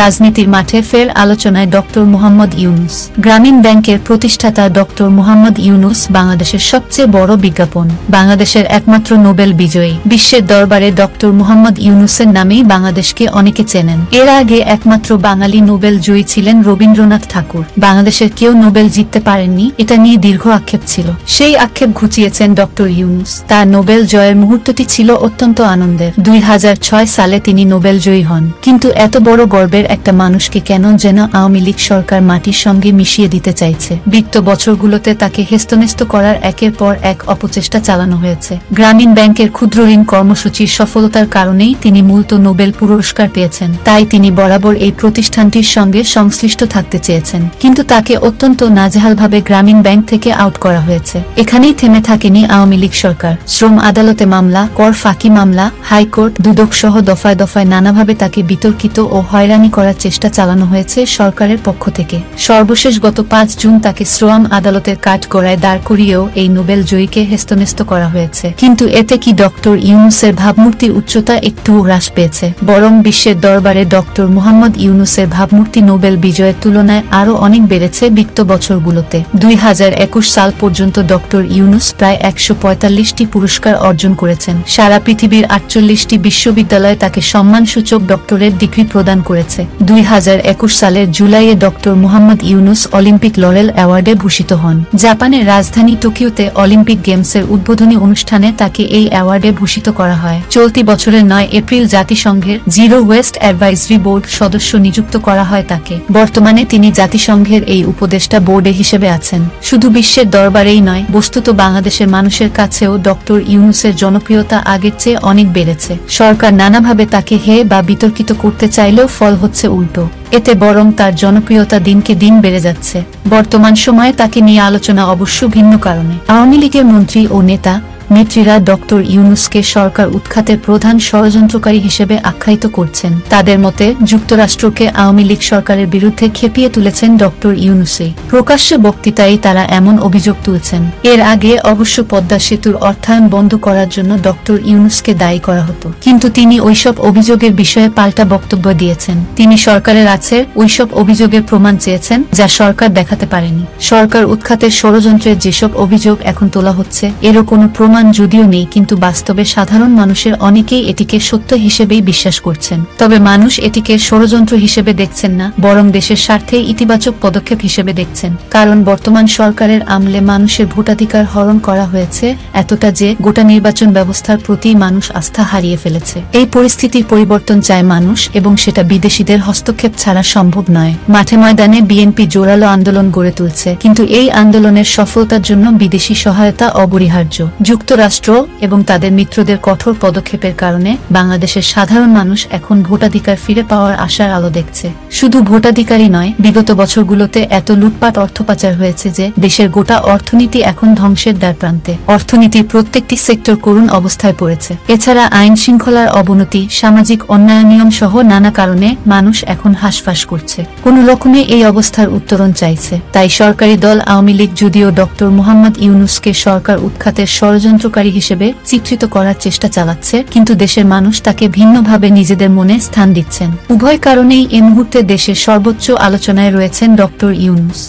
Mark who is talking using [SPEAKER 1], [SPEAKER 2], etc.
[SPEAKER 1] রাজনীতির মাঠে ফের আলোচনায় ডক্টর মোহাম্মদ ইউনূস। গ্রামীণ ব্যাংকের প্রতিষ্ঠাতা ডক্টর মোহাম্মদ ইউনূস বাংলাদেশের সবচেয়ে বড় বিজ্ঞাপন, বাংলাদেশের একমাত্র নোবেল বিজয়ী। বিশ্বের দরবারে ডক্টর মোহাম্মদ ইউনূসের নামেই বাংলাদেশকে অনেকে চেনেন। এর আগে একমাত্র বাঙালি নোবেল জয়ী ছিলেন রবীন্দ্রনাথ ঠাকুর। বাংলাদেশের কেউ নোবেল জিততে পারেননি, এটা নিয়ে দীর্ঘ আক্ষেপ ছিল। সেই আক্ষেপ ঘুচিয়েছেন ডক্টর ইউনূস। তার নোবেল জয়ের মুহূর্তটি ছিল অত্যন্ত আনন্দের। 2006 সালে তিনি নোবেল জয়ী হন। কিন্তু এত বড় গর্বের একটা মানুষকে কেন যেন আওয়ামী লীগ সরকার মাটির সঙ্গে মিশিয়ে দিতে চাইছে। বিগত বছরগুলোতে তাকে হেস্তনেস্ত করার একের পর এক অপচেষ্টা চালানো হয়েছে। গ্রামীণ ব্যাংকের ক্ষুদ্র ঋণ কর্মসূচির সফলতার কারণেই তিনি মূলত নোবেল পুরস্কার পেয়েছেন। তাই তিনি বরাবর এই প্রতিষ্ঠানটির সঙ্গে সংশ্লিষ্ট থাকতে চেয়েছেন। কিন্তু তাকে অত্যন্ত নাজেহালভাবে গ্রামীণ ব্যাংক থেকে আউট করা হয়েছে। এখানেই থেমে থাকেনি আওয়ামী লীগ সরকার। শ্রম আদালতে মামলা, কর ফাঁকি মামলা, হাইকোর্ট, দুদক সহ দফায় দফায় নানাভাবে তাকে বিতর্কিত ও হয়রানি করার চেষ্টা চালানো হয়েছে সরকারের পক্ষ থেকে। সর্বশেষ গত 5 জুন তাকে শ্রম আদালতের কাঠগড়ায় দাঁড় করিয়েও এই নোবেল জয়ীকে হেস্তনেস্ত করা হয়েছে। কিন্তু এতে কি ডক্টর ইউনূসের ভাবমূর্তির উচ্চতা একটুও হ্রাস পেয়েছে? বরং বিশ্বের দরবারে ডক্টর মোহাম্মদ ইউনূসের ভাবমূর্তি নোবেল বিজয়ের তুলনায় আরও অনেক বেড়েছে বিগত বছরগুলোতে। 2021 সাল পর্যন্ত ডক্টর ইউনূস প্রায় 145টি পুরস্কার অর্জন করেছেন। সারা পৃথিবীর 48টি বিশ্ববিদ্যালয় তাকে সম্মানসূচক ডক্টরেট ডিগ্রি প্রদান করেছে। 2021 সালের জুলাইয়ে doctor Mohammad Yunus Olympic laurel অ্যাওয়ার্ডে ভূষিত হন। জাপানের রাজধানী টোকিওতে অলিম্পিক গেমসের উদ্বোধনী অনুষ্ঠানে তাকে এই অ্যাওয়ার্ডে ভূষিত করা হয়। চলতি বছরের 9 এপ্রিল জাতিসংঘের জিরো ওয়েস্ট অ্যাডভাইজরি বোর্ড সদস্য নিযুক্ত করা হয় তাকে। বর্তমানে তিনি জাতিসংঘের এই উপদেষ্টা বোর্ডে হিসেবে আছেন। শুধু বিশ্বের দরবারেই নয়, বস্তুত বাংলাদেশের মানুষের কাছেও ডক্টর ইউনূসের জনপ্রিয়তা আগের চেয়ে অনেক বেড়েছে। সরকার নানাভাবে তাকে হে বা বিতর্কিত করতে চাইলেও ফল হচ্ছে উল্টো। এতে বরং তার জনপ্রিয়তা দিনকে দিন বেড়ে যাচ্ছে। বর্তমান সময়ে তাকে নিয়ে আলোচনা অবশ্য ভিন্ন কারণে। আওয়ামী লীগের মন্ত্রী ও নেত্রীরা ডক্টর ইউনূসকে সরকার উৎখাতের প্রধান ষড়যন্ত্রকারী হিসেবে আখ্যায়িত করছেন। তাদের মতে যুক্তরাষ্ট্রকে আওয়ামী লীগ সরকারের বিরুদ্ধে খেপিয়ে তুলেছেন ডক্টর ইউনূসই। প্রকাশ্য বক্তৃতায় তারা এমন অভিযোগ তুলছেন। এর আগে অবশ্য পদ্মা সেতুর অর্থায়ন বন্ধ করার জন্য ডক্টর ইউনূসকে দায়ী করা হতো। কিন্তু তিনি ওইসব অভিযোগের বিষয়ে পাল্টা বক্তব্য দিয়েছেন। তিনি সরকারের আছে ওইসব অভিযোগের প্রমাণ চেয়েছেন, যা সরকার দেখাতে পারেনি। সরকার উৎখাতের ষড়যন্ত্রের যেসব অভিযোগ এখন তোলা হচ্ছে, এরও কোনো প্রমাণ যদিও নেই, কিন্তু বাস্তবে সাধারণ মানুষের অনেকেই এটিকে সত্য হিসেবেই বিশ্বাস করছেন। তবে মানুষ এটিকে ষড়যন্ত্র হিসেবে দেখছেন না, বরং দেশের স্বার্থে ইতিবাচক পদক্ষেপ হিসেবে দেখছেন। কারণ বর্তমান সরকারের আমলে মানুষের ভোটাধিকার হরণ করা হয়েছে এতটা যে গোটা নির্বাচন ব্যবস্থার প্রতি মানুষ আস্থা হারিয়ে ফেলেছে। এই পরিস্থিতির পরিবর্তন চায় মানুষ, এবং সেটা বিদেশিদের হস্তক্ষেপ ছাড়া সম্ভব নয়। মাঠে ময়দানে বিএনপি জোরালো আন্দোলন গড়ে তুলছে, কিন্তু এই আন্দোলনের সফলতার জন্য বিদেশি সহায়তা অপরিহার্য। যুক্তরাষ্ট্র এবং তাদের মিত্রদের কঠোর পদক্ষেপের কারণে বাংলাদেশের সাধারণ মানুষ এখন ভোটাধিকার ফিরে পাওয়ার আশার আলো দেখছে। শুধু ভোটাধিকারই নয়, বিগত বছরগুলোতে এত লুটপাট অর্থপাচার হয়েছে যে দেশের গোটা অর্থনীতি এখন ধ্বংসের দ্বারপ্রান্তে। অর্থনীতির প্রত্যেকটি সেক্টর করুণ অবস্থায় পড়েছে। এছাড়া আইন শৃঙ্খলার অবনতি, সামাজিক অন্যায় নিয়ম সহ নানা কারণে মানুষ এখন হাঁসফাঁস করছে। কোন রকমে এই অবস্থার উত্তরণ চাইছে। তাই সরকারি দল আওয়ামী লীগ যদিও ডক্টর মোহাম্মদ ইউনূসকে সরকার উৎখাতের ষড়যন্ত্রকারী হিসেবে চিত্রিত করার চেষ্টা চালাচ্ছে, কিন্তু দেশের মানুষ তাকে ভিন্নভাবে নিজেদের মনে স্থান দিচ্ছেন। উভয় কারণেই এ মুহূর্তে দেশের সর্বোচ্চ আলোচনায় রয়েছেন ডক্টর ইউনূস।